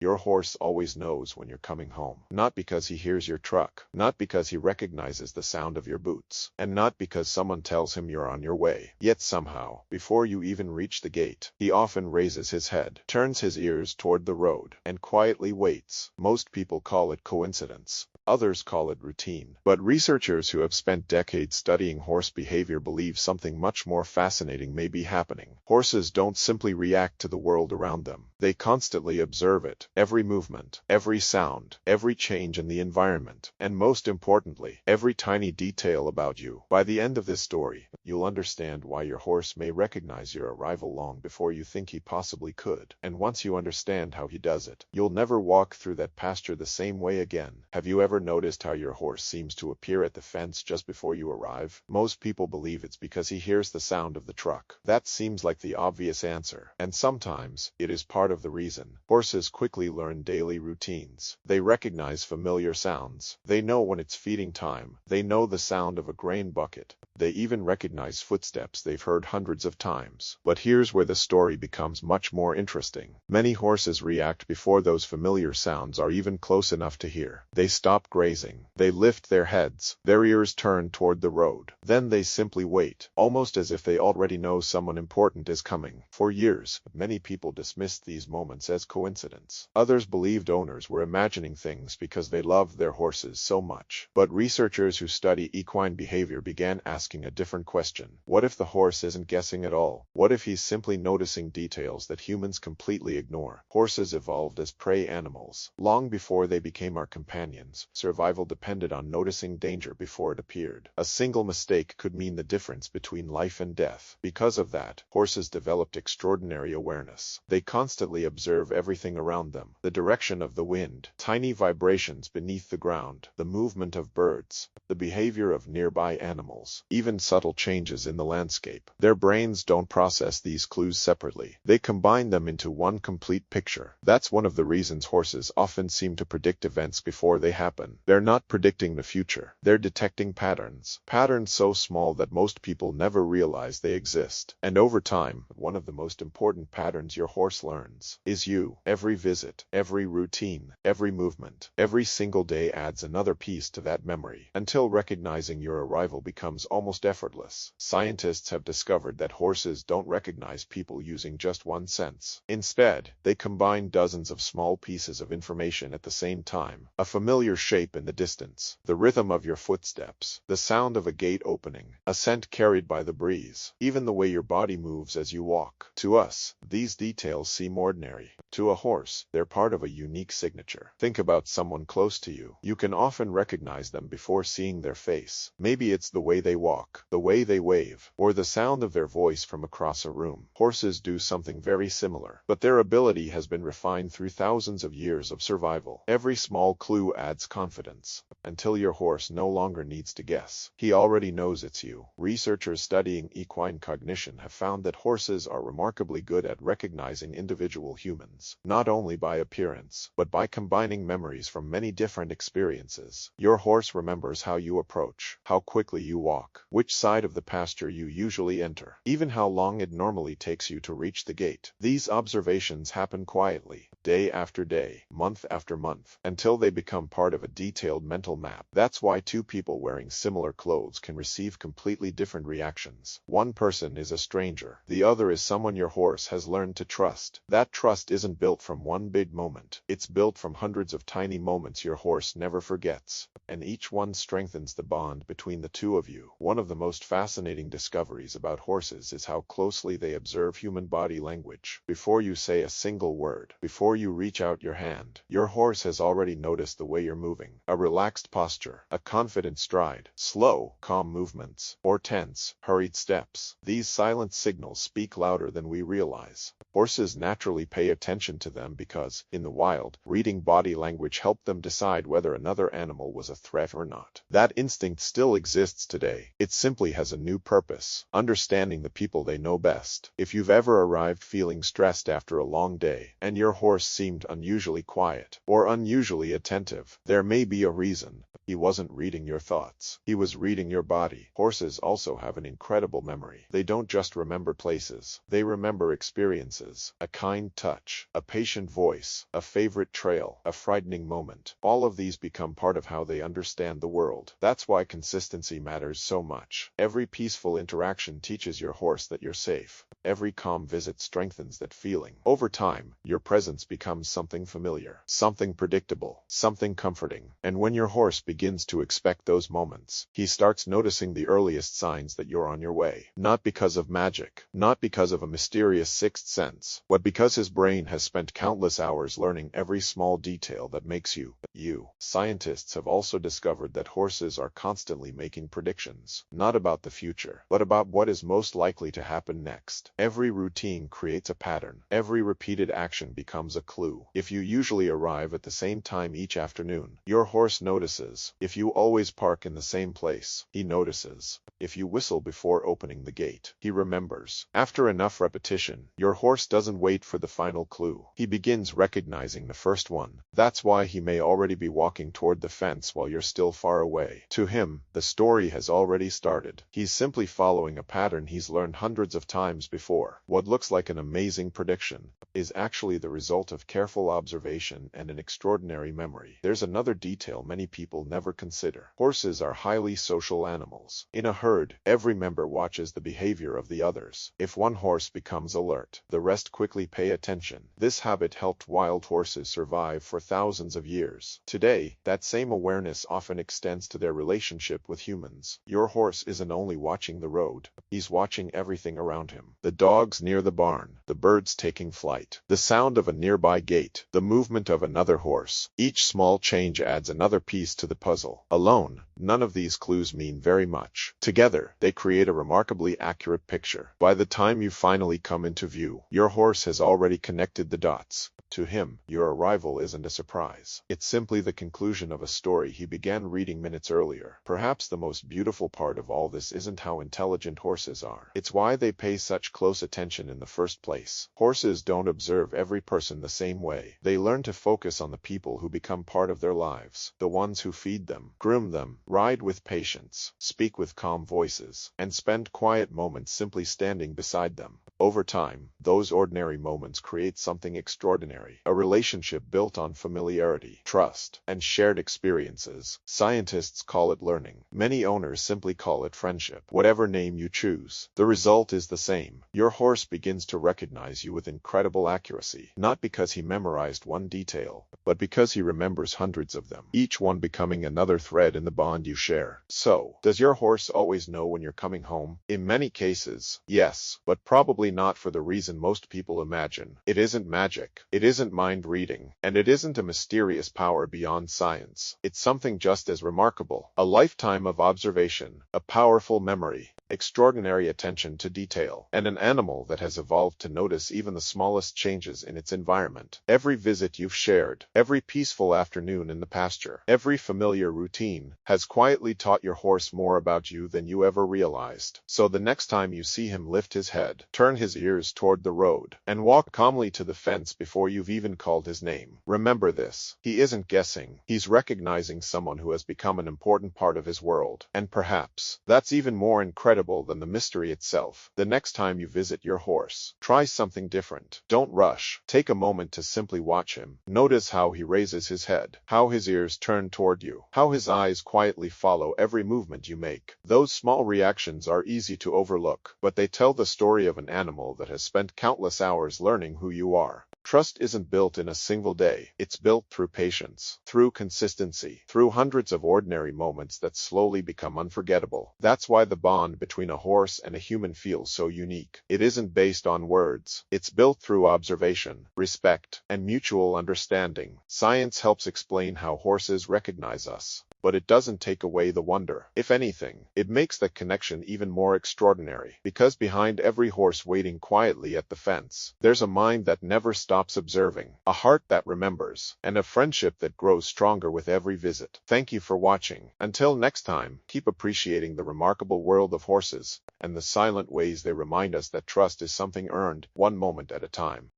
Your horse always knows when you're coming home. Not because he hears your truck, not because he recognizes the sound of your boots, and not because someone tells him you're on your way. Yet somehow, before you even reach the gate, he often raises his head, turns his ears toward the road, and quietly waits. Most people call it coincidence. Others call it routine. But researchers who have spent decades studying horse behavior believe something much more fascinating may be happening. Horses don't simply react to the world around them. They constantly observe it, every movement, every sound, every change in the environment, and most importantly, every tiny detail about you. By the end of this story, you'll understand why your horse may recognize your arrival long before you think he possibly could. And once you understand how he does it, you'll never walk through that pasture the same way again. Have you ever noticed how your horse seems to appear at the fence just before you arrive? Most people believe it's because he hears the sound of the truck. That seems like the obvious answer, and sometimes it is part of the reason. Horses quickly learn daily routines. They recognize familiar sounds. They know when it's feeding time. They know the sound of a grain bucket. They even recognize footsteps they've heard hundreds of times. But here's where the story becomes much more interesting. Many horses react before those familiar sounds are even close enough to hear. They stop grazing. They lift their heads. Their ears turn toward the road. Then they simply wait, almost as if they already know someone important is coming. For years, many people dismissed these moments as coincidence. Others believed owners were imagining things because they loved their horses so much. But researchers who study equine behavior began asking a different question. What if the horse isn't guessing at all? What if he's simply noticing details that humans completely ignore? Horses evolved as prey animals. Long before they became our companions, survival depended on noticing danger before it appeared. A single mistake could mean the difference between life and death. Because of that, horses developed extraordinary awareness. They constantly observe everything around them: the direction of the wind, tiny vibrations beneath the ground, the movement of birds, the behavior of nearby animals, even subtle changes in the landscape. Their brains don't process these clues separately. They combine them into one complete picture. That's one of the reasons horses often seem to predict events before they happen. They're not predicting the future. They're detecting patterns. Patterns so small that most people never realize they exist. And over time, one of the most important patterns your horse learns is you. Every visit, every routine, every movement, every single day adds another piece to that memory, until recognizing your arrival becomes almost effortless. Scientists have discovered that horses don't recognize people using just one sense. Instead, they combine dozens of small pieces of information at the same time: a familiar shape in the distance, the rhythm of your footsteps, the sound of a gate opening, a scent carried by the breeze, even the way your body moves as you walk. To us, these details seem ordinary. To a horse, they're part of a unique signature. Think about someone close to you. You can often recognize them before seeing their face. Maybe it's the way they walk, the way they wave, or the sound of their voice from across a room. Horses do something very similar, but their ability has been refined through thousands of years of survival. Every small clue adds confidence, until your horse no longer needs to guess. He already knows it's you. Researchers studying equine cognition have found that horses are remarkably good at recognizing individual humans, not only by appearance, but by combining memories from many different experiences. Your horse remembers how you approach, how quickly you walk, which side of the pasture you usually enter, even how long it normally takes you to reach the gate. These observations happen quietly, day after day, month after month, until they become part of a detailed mental map. That's why two people wearing similar clothes can receive completely different reactions. One person is a stranger. The other is someone your horse has learned to trust. That trust isn't built from one big moment. It's built from hundreds of tiny moments your horse never forgets, and each one strengthens the bond between the two of you. One of the most fascinating discoveries about horses is how closely they observe human body language. Before you say a single word, before you reach out your hand, your horse has already noticed the way you're moving: a relaxed posture, a confident stride, slow, calm movements, or tense, hurried steps. These silent signals speak louder than we realize. Horses naturally pay attention to them because, in the wild, reading body language helped them decide whether another animal was a threat or not. That instinct still exists today. It's It simply has a new purpose, understanding the people they know best. If you've ever arrived feeling stressed after a long day, and your horse seemed unusually quiet, or unusually attentive, there may be a reason. He wasn't reading your thoughts. He was reading your body. Horses also have an incredible memory. They don't just remember places. They remember experiences. A kind touch, a patient voice, a favorite trail, a frightening moment. All of these become part of how they understand the world. That's why consistency matters so much. Every peaceful interaction teaches your horse that you're safe. Every calm visit strengthens that feeling. Over time, your presence becomes something familiar, something predictable, something comforting. And when your horse begins to expect those moments, he starts noticing the earliest signs that you're on your way. Not because of magic, not because of a mysterious sixth sense, but because his brain has spent countless hours learning every small detail that makes you, you. Scientists have also discovered that horses are constantly making predictions, not about the future, but about what is most likely to happen next. Every routine creates a pattern. Every repeated action becomes a clue. If you usually arrive at the same time each afternoon, your horse notices. If you always park in the same place, he notices. If you whistle before opening the gate, he remembers. After enough repetition, your horse doesn't wait for the final clue. He begins recognizing the first one. That's why he may already be walking toward the fence while you're still far away. To him, the story has already started. He's simply following a pattern he's learned hundreds of times before. What looks like an amazing prediction is actually the result of careful observation and an extraordinary memory. There's another detail many people never consider. Horses are highly social animals. In a herd, every member watches the behavior of the others. If one horse becomes alert, the rest quickly pay attention. This habit helped wild horses survive for thousands of years. Today, that same awareness often extends to their relationship with humans. Your horse isn't only watching the road, he's watching everything around him. The dogs near the barn, the birds taking flight, the sound of a nearby gate, the movement of another horse. Each small change adds another piece to the puzzle. Alone, none of these clues mean very much. Together, they create a remarkably accurate picture. By the time you finally come into view, your horse has already connected the dots. To him, your arrival isn't a surprise. It's simply the conclusion of a story he began reading minutes earlier. Perhaps the most beautiful part of all this isn't how intelligent horses are. It's why they pay such close attention in the first place. Horses don't observe every person the same way. They learn to focus on the people who become part of their lives, the ones who feed them, groom them, ride with patience, speak with calm voices, and spend quiet moments simply standing beside them. Over time, those ordinary moments create something extraordinary, a relationship built on familiarity, trust, and shared experiences. Scientists call it learning. Many owners simply call it friendship. Whatever name you choose, the result is the same. Your horse begins to recognize you with incredible accuracy, not because he memorized one detail, but because he remembers hundreds of them, each one becoming another thread in the bond you share. So, does your horse always know when you're coming home? In many cases, yes, but probably not for the reason most people imagine. It isn't magic, it isn't mind reading, and it isn't a mysterious power beyond science. It's something just as remarkable: a lifetime of observation, a powerful memory, extraordinary attention to detail, and an animal that has evolved to notice even the smallest changes in its environment. Every visit you've shared, every peaceful afternoon in the pasture, every familiar routine has quietly taught your horse more about you than you ever realized. So the next time you see him lift his head, turn his ears toward the road, and walk calmly to the fence before you've even called his name, remember this: he isn't guessing, he's recognizing someone who has become an important part of his world. And perhaps that's even more incredible than the mystery itself. The next time you visit your horse, try something different. Don't rush. Take a moment to simply watch him. Notice how he raises his head, how his ears turn toward you, how his eyes quietly follow every movement you make. Those small reactions are easy to overlook, but they tell the story of an animal that has spent countless hours learning who you are. Trust isn't built in a single day. It's built through patience, through consistency, through hundreds of ordinary moments that slowly become unforgettable. That's why the bond between a horse and a human feels so unique. It isn't based on words. It's built through observation, respect, and mutual understanding. Science helps explain how horses recognize us. but it doesn't take away the wonder. If anything, it makes that connection even more extraordinary, because behind every horse waiting quietly at the fence, there's a mind that never stops observing, a heart that remembers, and a friendship that grows stronger with every visit. Thank you for watching. Until next time, keep appreciating the remarkable world of horses, and the silent ways they remind us that trust is something earned, one moment at a time.